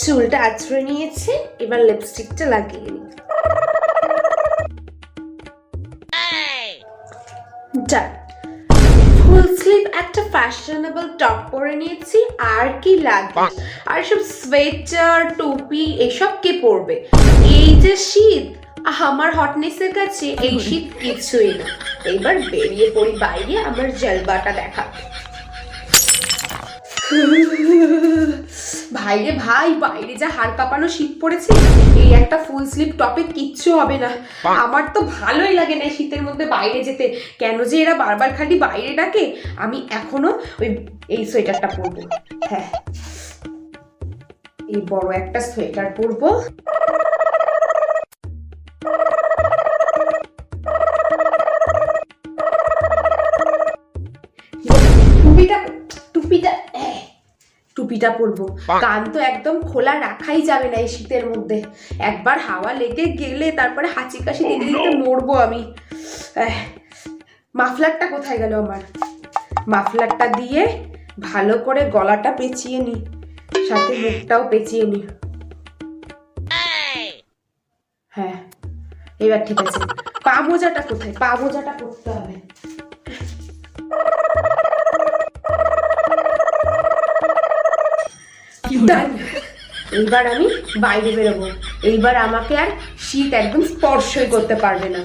চুলটা আঁচড়ে নিয়েছে, এবার লিপস্টিকটা লাগিয়ে নিই। ফুল স্লিভ একটা ফ্যাশনেবল টপ পরে নিয়েছি, আর কি লাগবে? আর সব সোয়েটার টুপি এসব কে পরবে? এই যে শীত, আমার হটনেসের কাছে এই শীত কিছুই না। এবার বেরিয়ে পড়ি বাইরে আমার জলবাটা দেখা। ভাইরে ভাই, বাইরে যা হাড় কাঁপানো শীত পড়েছে, এই একটা ফুল স্লিভ টপে কিচ্ছু হবে না। আমার তো ভালোই লাগে না শীতের মধ্যে বাইরে যেতে। কেন যে এরা বারবার খালি বাইরে ডাকে, আমি এখনো এই সোয়েটারটা পরবো। হ্যাঁ, এই বড় একটা সোয়েটার পরবো। টুপিটা পরবো। কান তো একদম খোলা রাখাই যাবে না এই শীতের মধ্যে। একবার হাওয়া লেগে গেলে তারপরে হাঁচি কাশি দিতে দিতে মরবো আমি। মাফলারটা কোথায় গেল আমার? মাফলারটা দিয়ে ভালো করে গলাটা পেঁচিয়ে নি, সাথে মুখটাও পেঁচিয়ে নি। হ্যাঁ, এবার ঠিক আছে। পা মোজাটা কোথায়? পা মোজাটা করতে হবে। এইবার আমি বাইরে বেরোবো। এইবার আমাকে আর শীত একদম স্পর্শই করতে পারবে না।